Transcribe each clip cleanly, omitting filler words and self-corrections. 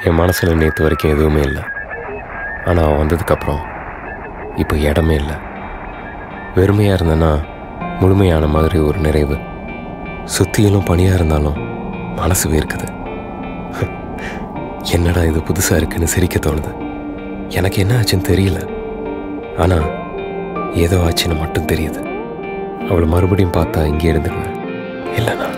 என் மனசில் நேற்று வரைக்கும் எதுவுமே இல்லை. ஆனால் அவன் வந்ததுக்கப்புறம் இப்போ இடமே இல்லை. வெறுமையாக இருந்தேன்னா முழுமையான மாதிரி ஒரு நிறைவு. சுத்தியிலும் பனியாக இருந்தாலும் மனசு வேர்க்குது. என்னடா இது புதுசாக இருக்குன்னு சிரிக்க தோணுது. எனக்கு என்ன ஆச்சுன்னு தெரியல, ஆனால் ஏதோ ஆச்சுன்னு மட்டும் தெரியுது. அவளை மறுபடியும் பார்த்தா இங்கே இருந்துருவேன். இல்லைண்ணா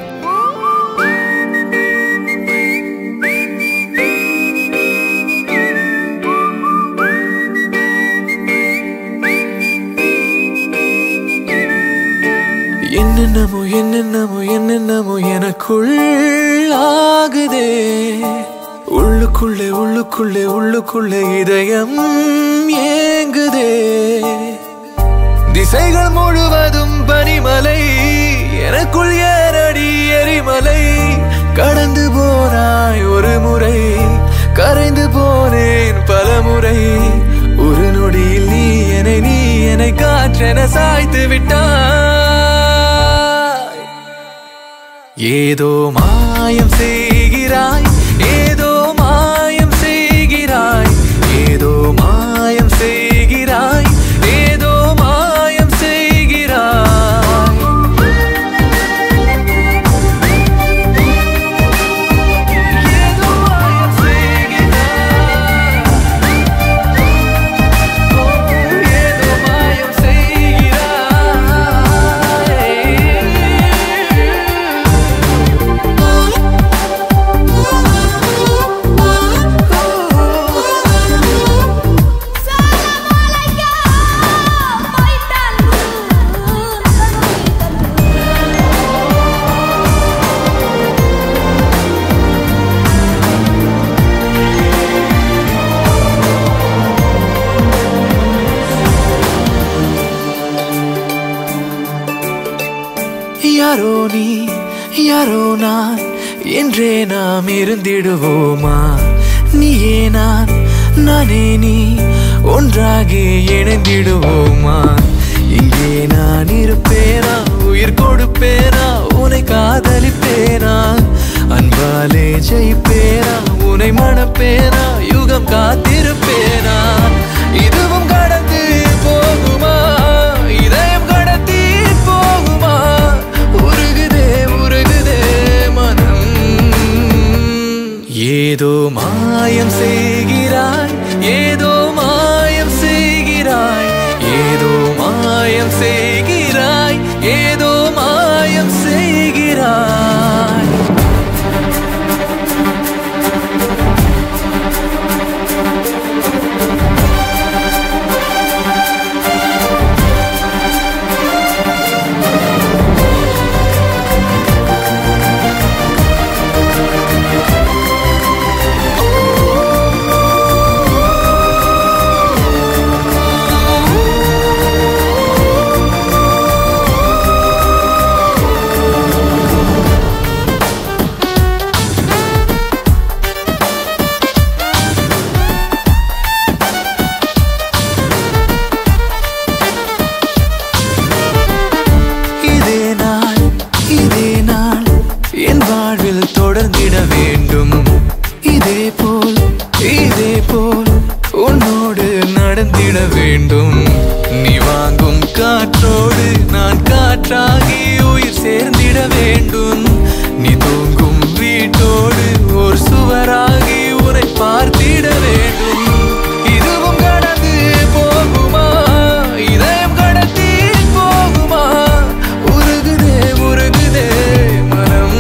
என்னென்னமோ என்னென்னமோ என்னென்னமோ எனக்குள் ஆகுதே. உள்ளுக்குள்ளே உள்ளுக்குள்ளே உள்ளுக்குள்ளே இதயம் ஏங்குதே. திசைகள் முழுவதும் பனிமலை, எனக்குள் ஏறடி எரிமலை. கடந்து போனாய் ஒரு முறை, கரைந்து போனேன் பல முறை. ஒரு நொடியில் நீ என்னை காற்றென சாய்த்து விட்டாய். ஏதோ மாயம் செய்கிறாய், ஏதோ மாயம் செய்கிறாய், ஏதோ மாயம் செய்கிறாய், ஏதோ மாயம் செய்கிறாய். ஏதோ மாயம் செய்கிறாய், ஏதோ மாயம் யாரோ நீ யாரோ நான் என்றே நாம் இருந்திடுவோமா? நீயே நான் நானே நீ ஒன்றாகி இணைந்திடுவோமா? இங்கே நான் இருப்பேனா, உயிர் கொடுப்பேனா, உன்னை காதலிப்பேனா, அன்பாலே ஜெயிப்பேனா, உன்னை மணப்பேனா, யுகம் காத்திருப்பேனா? இதுவும் கடந்து போகுமா, இதயம் கடத்தி போகுமா? உருகுதே உருகுதே மனம். ஏதோ மாயம் செய்கிறாய், ஏதோ மாயம் செய்கிறாய், ஏதோ மாயம் செய்கிறாய், ஏதோ மாயம் செய்கிறாய். தொடர்ந்திட வேண்டும். இதே போல் உன்னோடு நடந்திட வேண்டும். நீ வாங்கும் காற்றோடு நான் காற்றாகி உயிர் சேர்ந்திட வேண்டும். நீ தூங்கும் வீட்டோடு ஒரு சுவராகி உன்னை பார்த்திட வேண்டும். இதுவும் கடந்து போகுமா, இதயம் கடத்தி போகுமா? உருகுதே உருகுதே மனம்.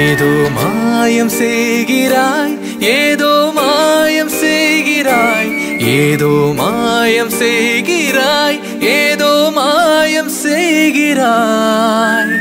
ஏதோ மாயம் செய்கிறாய், ஏதோ மாயம் செய்கிறாய், ஏதோ மாயம் செய்கிறாய், ஏதோ மாயம் செய்கிறாய்.